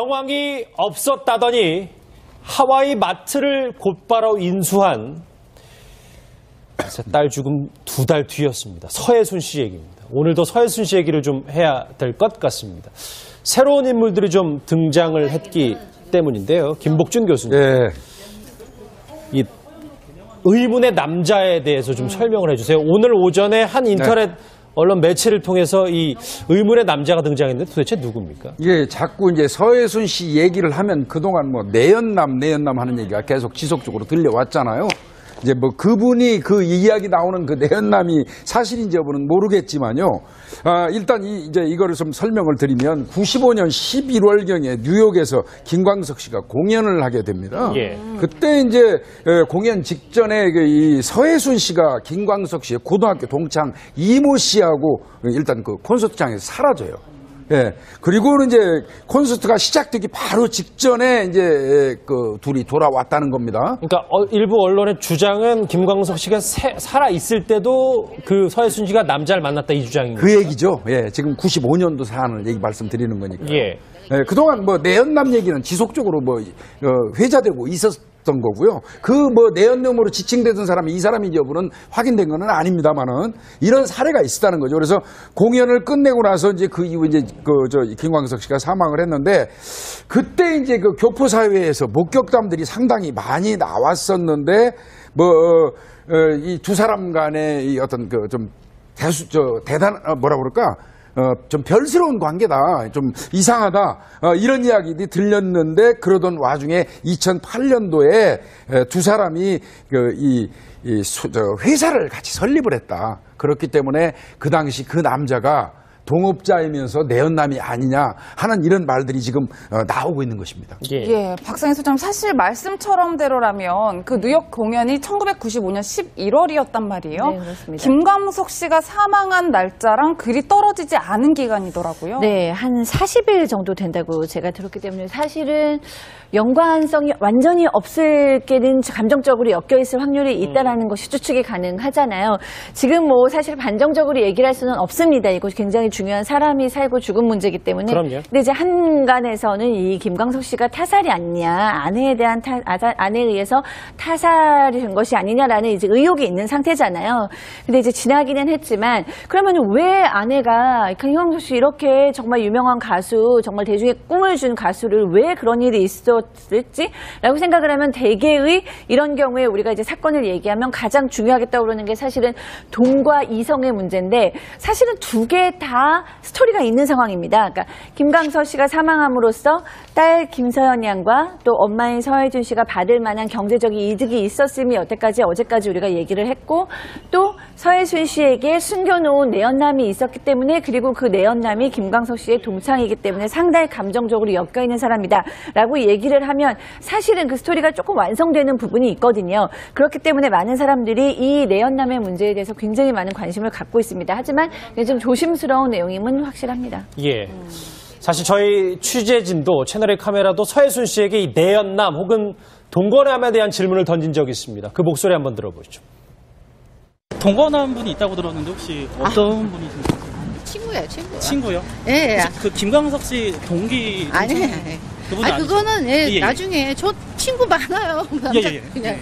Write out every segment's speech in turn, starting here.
정황이 없었다더니 하와이 마트를 곧바로 인수한 딸 죽음 2달 뒤였습니다. 서혜순 씨 얘기입니다. 오늘도 서혜순 씨 얘기를 좀 해야 될 것 같습니다. 새로운 인물들이 좀 등장을 했기 때문인데요. 김복준 교수님. 예. 이 의문의 남자에 대해서 좀 설명을 해주세요. 오늘 오전에 한 인터넷 언론 매체를 통해서 이 의문의 남자가 등장했는데 도대체 누굽니까? 이게 자꾸 이제 서혜순 씨 얘기를 하면 그동안 뭐 내연남 하는 얘기가 계속 지속적으로 들려왔잖아요. 이제 뭐 그분이 그 이야기 나오는 그 내연남이 사실인지 여부는 모르겠지만요. 일단 이제 이거를 좀 설명을 드리면 95년 11월경에 뉴욕에서 김광석 씨가 공연을 하게 됩니다. 예. 그때 이제 공연 직전에 이 서혜순 씨가 김광석 씨의 고등학교 동창 이모 씨하고 일단 그 콘서트장에서 사라져요. 예. 그리고는 이제 콘서트가 시작되기 바로 직전에 이제 그 둘이 돌아왔다는 겁니다. 그러니까 일부 언론의 주장은 김광석 씨가 살아 있을 때도 그 서혜순 씨가 남자를 만났다 이 주장입니다. 그 얘기죠. 예. 지금 95년도 사안을 얘기 말씀드리는 거니까. 예. 예. 그동안 뭐 내연남 얘기는 지속적으로 뭐 회자되고 있었던 거고요. 그 뭐 내연남으로 지칭되던 사람이 이 사람인지 여부는 확인된 건 아닙니다만은 이런 사례가 있었다는 거죠. 그래서 공연을 끝내고 나서 이제 그 이후 이제 김광석 씨가 사망을 했는데 그때 이제 그 교포사회에서 목격담들이 상당히 많이 나왔었는데 이 두 사람 간의 이 어떤 그 좀 뭐라 그럴까? 좀 별스러운 관계다. 좀 이상하다. 이런 이야기들이 들렸는데 그러던 와중에 2008년도에 두 사람이 회사를 같이 설립을 했다. 그렇기 때문에 그 당시 그 남자가 동업자이면서 내연남이 아니냐 하는 이런 말들이 지금 나오고 있는 것입니다. 예, 박상희 소장님 사실 말씀처럼대로라면 그 뉴욕 공연이 1995년 11월이었단 말이에요. 네, 그렇습니다. 김광석 씨가 사망한 날짜랑 그리 떨어지지 않은 기간이더라고요. 네, 한 40일 정도 된다고 제가 들었기 때문에 사실은 연관성이 완전히 없을 게는 감정적으로 엮여있을 확률이 있다라는 것이 추측이 가능하잖아요. 지금 뭐 사실 반정적으로 얘기를 할 수는 없습니다. 이것이 굉장히 중요한 사람이 살고 죽은 문제이기 때문에. 그럼요. 근데 이제 한간에서는 이 김광석 씨가 타살이 아니냐, 아내에 의해서 타살이 된 것이 아니냐라는 이제 의혹이 있는 상태잖아요. 근데 이제 지나기는 했지만 그러면 왜 아내가 김광석 씨 이렇게 정말 유명한 가수, 정말 대중의 꿈을 준 가수를 왜 그런 일이 있었을지라고 생각을 하면 대개의 이런 경우에 우리가 이제 사건을 얘기하면 가장 중요하게 떠오르는 게 사실은 돈과 이성의 문제인데 사실은 두 개 다 스토리가 있는 상황입니다. 그러니까 김광석 씨가 사망함으로써 딸 김서연 양과 또 엄마인 서혜준 씨가 받을 만한 경제적인 이득이 있었음이 어제까지 우리가 얘기를 했고 또 서혜순 씨에게 숨겨놓은 내연남이 있었기 때문에 그리고 그 내연남이 김광석 씨의 동창이기 때문에 상당히 감정적으로 엮여있는 사람이다 라고 얘기를 하면 사실은 그 스토리가 조금 완성되는 부분이 있거든요. 그렇기 때문에 많은 사람들이 이 내연남의 문제에 대해서 굉장히 많은 관심을 갖고 있습니다. 하지만 좀 조심스러운 내용임은 확실합니다. 예. 사실 저희 취재진도 채널의 카메라도 서혜순 씨에게 이 내연남 혹은 동거남에 대한 질문을 던진 적이 있습니다. 그 목소리 한번 들어보시죠. 동거남 분이 있다고 들었는데 혹시 어떤 분이신가요? 친구예요, 친구. 친구요? 예. 그 김광석 씨 동기. 아니. 그분 아니 그거는 예. 나중에 저 친구 많아요. 예. 그냥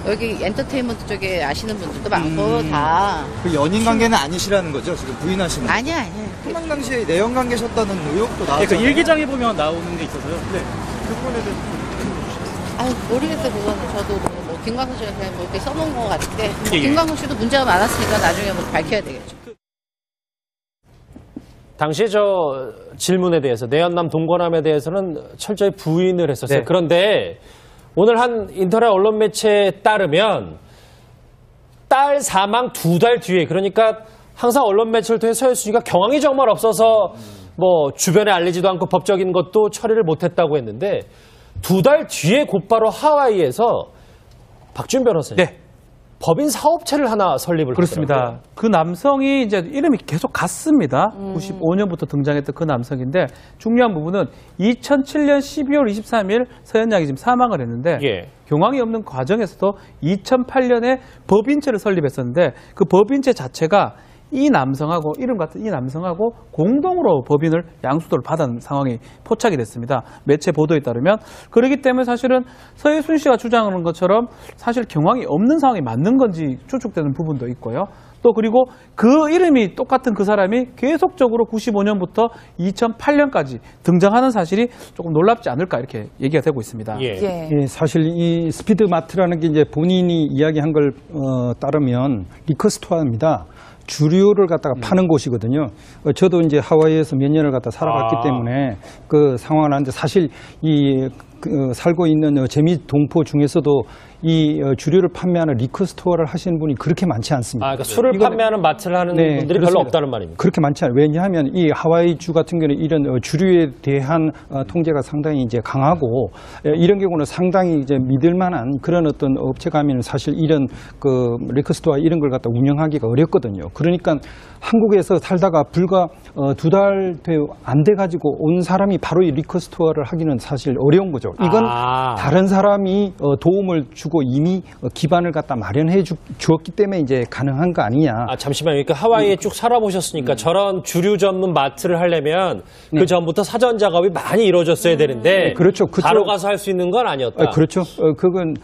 여기 엔터테인먼트 쪽에 아시는 분들도 많고 다. 그 연인 관계는 아니시라는 거죠? 지금 부인하시는. 아니야. 사망 당시에 내연 관계셨다는 의혹도 나왔잖아요. 그 일기장에 보면 나오는 게 있어서요. 네. 그 부분에 대해서 모르겠어요. 그거는 저도 뭐 김광석 씨가 그냥 뭐 이렇게 써놓은 것 같은데 예. 김광석 씨도 문제가 많았으니까 나중에 뭐 밝혀야 되겠죠. 당시에 저 질문에 대해서 내연남 동거남에 대해서는 철저히 부인을 했었어요. 네. 그런데 오늘 한 인터넷 언론 매체에 따르면 딸 사망 2달 뒤에 그러니까 항상 언론 매체를 통해 서혜순 씨가 경황이 정말 없어서 뭐 주변에 알리지도 않고 법적인 것도 처리를 못했다고 했는데 2달 뒤에 곧바로 하와이에서 박준 변호사님. 네. 법인 사업체를 하나 설립을 그렇습니다. 하더라고요. 그 남성이 이제 이름이 계속 같습니다. 95년부터 등장했던 그 남성인데 중요한 부분은 2007년 12월 23일 서현 양이 지금 사망을 했는데 예. 경황이 없는 과정에서도 2008년에 법인체를 설립했었는데 그 법인체 자체가 이 남성하고 이름 같은 이 남성하고 공동으로 법인을 양수도를 받은 상황이 포착이 됐습니다. 매체 보도에 따르면. 그렇기 때문에 사실은 서해순 씨가 주장하는 것처럼 사실 경황이 없는 상황이 맞는 건지 추측되는 부분도 있고요. 또 그리고 그 이름이 똑같은 그 사람이 계속적으로 95년부터 2008년까지 등장하는 사실이 조금 놀랍지 않을까 이렇게 얘기가 되고 있습니다. 예. 예, 사실 이 스피드마트라는 게 이제 본인이 이야기한 걸 따르면 리커스토어입니다. 주류를 갖다가 파는 곳이거든요. 저도 이제 하와이에서 몇 년을 갖다 살아갔기 때문에 그 상황을 아는데 사실 살고 있는 재미 동포 중에서도 이 주류를 판매하는 리커스토어를 하시는 분이 그렇게 많지 않습니다. 그러니까 술을 판매하는 마트를 하는 분들이 별로 그렇습니다. 없다는 말입니다. 그렇게 많지 않아요. 왜냐하면 이 하와이주 같은 경우는 이런 주류에 대한 통제가 상당히 이제 강하고 이런 경우는 상당히 이제 믿을만한 그런 어떤 업체가면 사실 이런 그 리커스토어 이런 걸 갖다 운영하기가 어렵거든요. 그러니까 한국에서 살다가 불과 2달 안 돼 가지고 온 사람이 바로 이 리커스토어를 하기는 사실 어려운 거죠. 이건 다른 사람이 도움을 주고 이미 기반을 갖다 마련해 주었기 때문에 이제 가능한 거 아니냐. 잠시만요. 그러니까 하와이에 쭉 살아보셨으니까 저런 주류 전문 마트를 하려면 그 전부터 사전 작업이 많이 이루어졌어야 되는데 그렇죠. 바로 가서 할 수 있는 건 아니었다. 그렇죠. 그건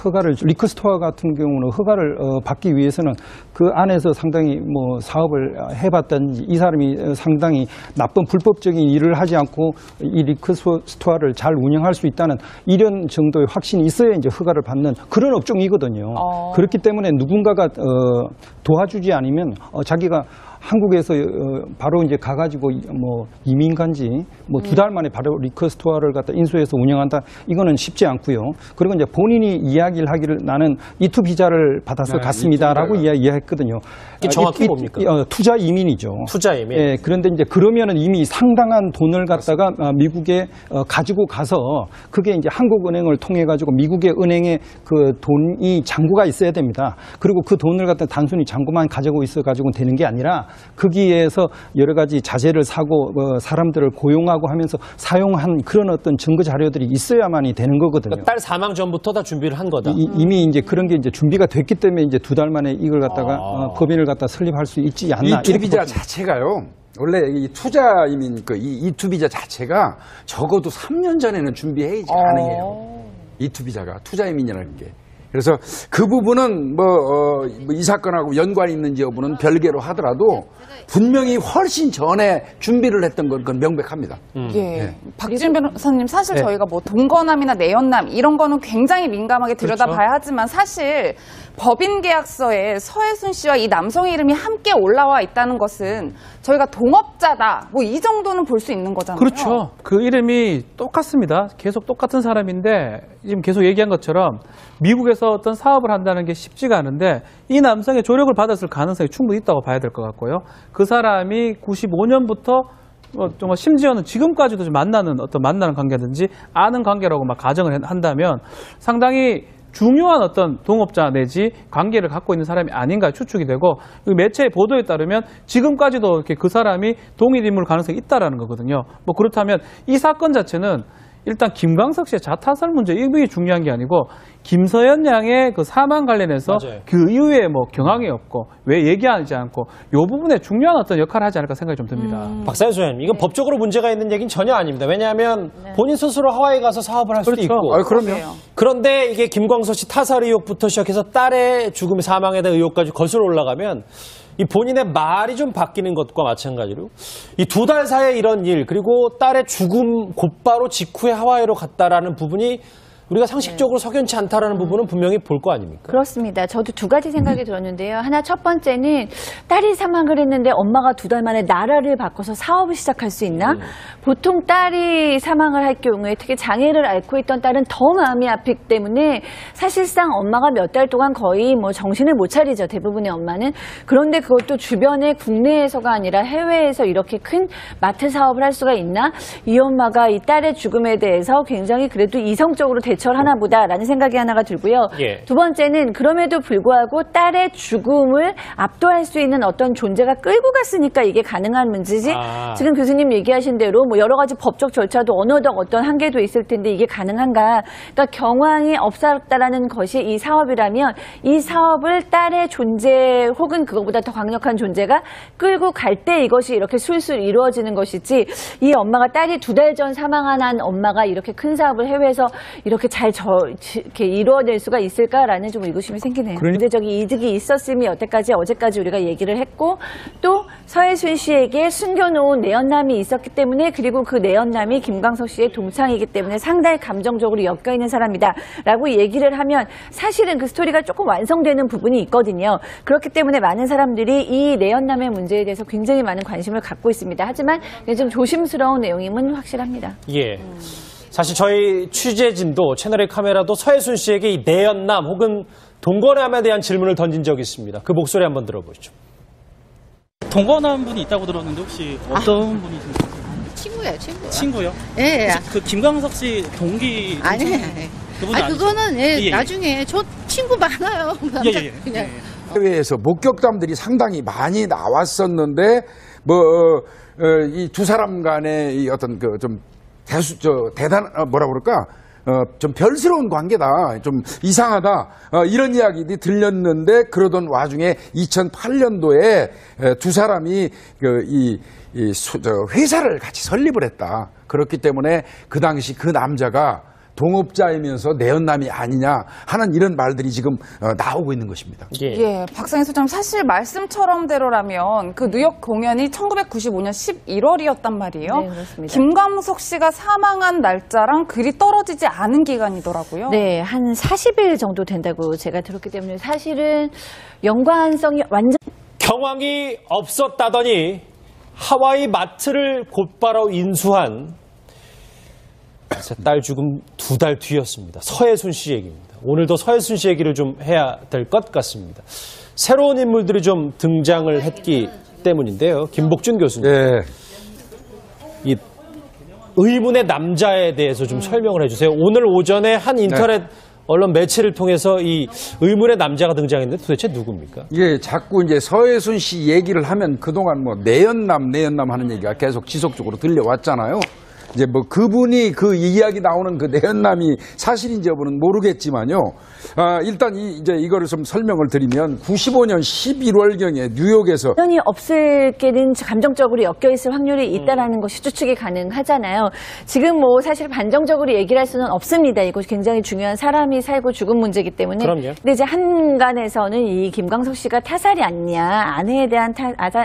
허가를 리커스토어 같은 경우는 허가를 받기 위해서는 그 안에서 상당히 뭐 사업을 해봤든지 이 사람이 상당히 나쁜 불법적인 일을 하지 않고 이 리커스토어를 잘 운영할 수 있다는 이런 정도의 확신이 있어야 이제 허가를 받는 그런 업종이거든요. 그렇기 때문에 누군가가 도와주지 않으면 자기가 한국에서 바로 이제 가가지고 뭐 이민 간지 뭐 2달 만에 바로 리커스토어를 갖다 인수해서 운영한다 이거는 쉽지 않고요. 그리고 이제 본인이 이야기를 하기를 나는 이투 비자를 받아서 갔습니다라고 이야기했거든요. 이게 정확히 뭡니까? 투자 이민이죠. 투자 이민. 예, 그런데 이제 그러면은 이미 상당한 돈을 갖다가 미국에 가지고 가서 그게 이제 한국은행을 통해 가지고 미국의 은행에 그 돈이 잔고가 있어야 됩니다. 그리고 그 돈을 갖다 단순히 잔고만 가지고 있어 가지고는 되는 게 아니라 거기에서 여러 가지 자재를 사고 사람들을 고용하고 하면서 사용한 그런 어떤 증거 자료들이 있어야만이 되는 거거든요. 그러니까 딸 사망 전부터 다 준비를 한 거다. 이미 이제 그런 게 이제 준비가 됐기 때문에 이제 2달 만에 이걸 갖다가 법인을 갖다 설립할 수 있지 않나. 이투 비자 자체가요. 원래 이 투자 이민 이투 비자 자체가 적어도 3년 전에는 준비해야지 가능해요. 이투 비자가 투자 이민이라는 게. 그래서 그 부분은 이 사건하고 연관이 있는지 여부는 별개로 하더라도 분명히 훨씬 전에 준비를 했던 건 그건 명백합니다. 예. 박지은 변호사님, 사실 저희가 뭐 동거남이나 내연남 이런 거는 굉장히 민감하게 들여다봐야 하지만 사실 법인 계약서에 서해순 씨와 이 남성의 이름이 함께 올라와 있다는 것은 저희가 동업자다 뭐 이 정도는 볼 수 있는 거잖아요. 그렇죠. 그 이름이 똑같습니다. 계속 똑같은 사람인데 지금 계속 얘기한 것처럼 미국에서 어떤 사업을 한다는 게 쉽지가 않은데 이 남성의 조력을 받았을 가능성이 충분히 있다고 봐야 될 것 같고요. 그 사람이 95년부터 정말 심지어는 지금까지도 좀 만나는 관계든지 아는 관계라고 막 가정을 한다면 상당히 중요한 어떤 동업자 내지 관계를 갖고 있는 사람이 아닌가 추측이 되고 매체의 보도에 따르면 지금까지도 이렇게 그 사람이 동일 인물 가능성이 있다라는 거거든요. 뭐 그렇다면 이 사건 자체는 일단 김광석 씨의 자타살 문제 이게 중요한 게 아니고 김서연 양의 그 사망 관련해서 맞아요. 그 이후에 뭐 경황이 없고 왜 얘기하지 않고 이 부분에 중요한 어떤 역할을 하지 않을까 생각이 좀 듭니다. 박사연 소장님, 이건 법적으로 문제가 있는 얘기는 전혀 아닙니다. 왜냐하면 본인 스스로 하와이 가서 사업을 할 수도 그렇죠. 있고. 그럼요. 그런데 이게 김광석 씨 타살 의혹부터 시작해서 딸의 죽음 사망에 대한 의혹까지 거슬러 올라가면 이 본인의 말이 좀 바뀌는 것과 마찬가지로 이 2달 사이에 이런 일 그리고 딸의 죽음 곧바로 직후에 하와이로 갔다라는 부분이 우리가 상식적으로 석연치 않다라는 부분은 분명히 볼 거 아닙니까? 그렇습니다. 저도 두 가지 생각이 들었는데요. 하나 첫 번째는 딸이 사망을 했는데 엄마가 2달 만에 나라를 바꿔서 사업을 시작할 수 있나? 보통 딸이 사망을 할 경우에 특히 장애를 앓고 있던 딸은 더 마음이 아프기 때문에 사실상 엄마가 몇 달 동안 거의 뭐 정신을 못 차리죠. 대부분의 엄마는. 그런데 그것도 주변에 국내에서가 아니라 해외에서 이렇게 큰 마트 사업을 할 수가 있나? 이 엄마가 이 딸의 죽음에 대해서 굉장히 그래도 이성적으로 대처하나 보다라는 생각이 하나가 들고요. 예. 두 번째는 그럼에도 불구하고 딸의 죽음을 압도할 수 있는 어떤 존재가 끌고 갔으니까 이게 가능한 문제지. 지금 교수님 얘기하신 대로 뭐 여러 가지 법적 절차도 어느덧 어떤 한계도 있을 텐데 이게 가능한가. 그러니까 경황이 없었다라는 것이 이 사업이라면 이 사업을 딸의 존재 혹은 그거보다 더 강력한 존재가 끌고 갈 때 이것이 이렇게 술술 이루어지는 것이지 이 엄마가 딸이 2달 전 사망한 한 엄마가 이렇게 큰 사업을 해외에서 이렇게 잘 이렇게 이루어낼 수가 있을까라는 좀 의구심이 생기네요. 경제적인 이득이 있었음이 여태까지 어제까지 우리가 얘기를 했고 또 서해순 씨에게 숨겨놓은 내연남이 있었기 때문에 그리고 그 내연남이 김광석 씨의 동창이기 때문에 상당히 감정적으로 엮여있는 사람이다라고 얘기를 하면 사실은 그 스토리가 조금 완성되는 부분이 있거든요. 그렇기 때문에 많은 사람들이 이 내연남의 문제에 대해서 굉장히 많은 관심을 갖고 있습니다. 하지만 좀 조심스러운 내용임은 확실합니다. 예. 사실 저희 취재진도 채널의 카메라도 서해순 씨에게 이 내연남 혹은 동거남에 대한 질문을 던진 적이 있습니다. 그 목소리 한번 들어보시죠. 동거남 분이 있다고 들었는데 혹시 어떤 분이신가요? 친구예요, 친구. 친구요? 예. 혹시 그 김광석 씨 동기 아니, 그분 그거는 예. 나중에 저 친구 많아요. 예. 그냥. 해외에서 목격담들이 상당히 많이 나왔었는데 이 두 사람 간의 이 어떤 그 좀 뭐라 그럴까? 좀 별스러운 관계다. 좀 이상하다. 이런 이야기들이 들렸는데 그러던 와중에 2008년도에 두 사람이 회사를 같이 설립을 했다. 그렇기 때문에 그 당시 그 남자가 동업자이면서 내연남이 아니냐 하는 이런 말들이 지금 나오고 있는 것입니다. 예, 박상희 소장님 사실 말씀처럼대로라면 그 뉴욕 공연이 1995년 11월이었단 말이에요. 네, 그렇습니다. 김광석 씨가 사망한 날짜랑 그리 떨어지지 않은 기간이더라고요. 네, 한 40일 정도 된다고 제가 들었기 때문에 사실은 연관성이 완전 경황이 없었다더니 하와이 마트를 곧바로 인수한 딸 죽음 2달 뒤였습니다. 서해순 씨 얘기입니다. 오늘도 서해순 씨 얘기를 좀 해야 될 것 같습니다. 새로운 인물들이 좀 등장을 했기 때문인데요. 김복준 교수님. 예. 이 의문의 남자에 대해서 좀 설명을 해주세요. 오늘 오전에 한 인터넷 언론 매체를 통해서 이 의문의 남자가 등장했는데 도대체 누굽니까? 예, 자꾸 이제 서해순 씨 얘기를 하면 그동안 뭐 내연남 하는 얘기가 계속 지속적으로 들려왔잖아요. 이제 뭐 그분이 그 이야기 나오는 그 내연남이 사실인지 여부는 모르겠지만요. 일단 이제 이거를 좀 설명을 드리면 95년 11월경에 뉴욕에서 연이 없을 게는 감정적으로 엮여 있을 확률이 있다라는 것이 추측이 가능하잖아요. 지금 뭐 사실 반정적으로 얘기를 할 수는 없습니다. 이것이 굉장히 중요한 사람이 살고 죽은 문제이기 때문에. 그럼요. 근데 이제 한간에서는 이 김광석 씨가 타살이 아니냐, 아내에 대한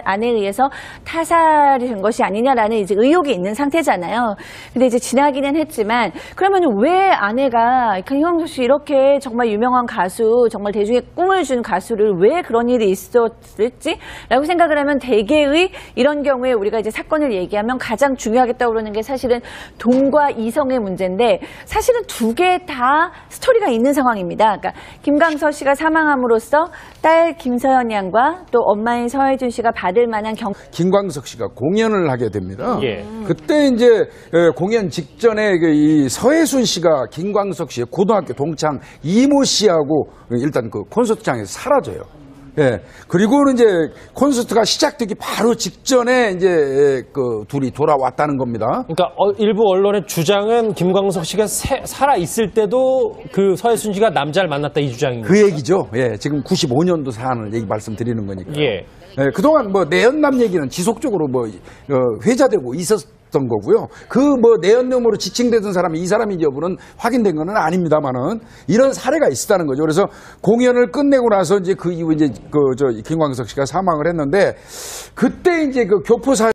아내에 의해서 타살이 된 것이 아니냐라는 이제 의혹이 있는 상태잖아요. 근데 이제 지나기는 했지만 그러면 왜 아내가 김광석 씨 이렇게 정말 유명한 가수, 정말 대중의 꿈을 준 가수를 왜 그런 일이 있었을지라고 생각을 하면 대개의 이런 경우에 우리가 이제 사건을 얘기하면 가장 중요하게 떠오르는 게 사실은 동과 이성의 문제인데 사실은 두 개 다 스토리가 있는 상황입니다. 그러니까 김광석 씨가 사망함으로써 딸 김서연 양과 또 엄마인 서해준 씨가 받을 만한 김광석 씨가 공연을 하게 됩니다. 예. 그때 이제 공연 직전에 이 서해순 씨가 김광석 씨의 고등학교 동창 이모 씨하고 일단 그 콘서트장에서 사라져요. 예. 그리고는 이제 콘서트가 시작되기 바로 직전에 이제 그 둘이 돌아왔다는 겁니다. 그러니까 일부 언론의 주장은 김광석 씨가 살아 있을 때도 그 서해순 씨가 남자를 만났다 이 주장입니다. 그 얘기죠. 예. 지금 95년도 사안을 얘기 말씀드리는 거니까. 예. 예. 그동안 뭐 내연남 얘기는 지속적으로 뭐 회자되고 있었던 거고요. 그 뭐 내연남으로 지칭되던 사람이 이 사람인지 여부는 확인된 건 아닙니다만은 이런 사례가 있었다는 거죠. 그래서 공연을 끝내고 나서 이제 그 이후 이제 김광석 씨가 사망을 했는데 그때 이제 그 교포사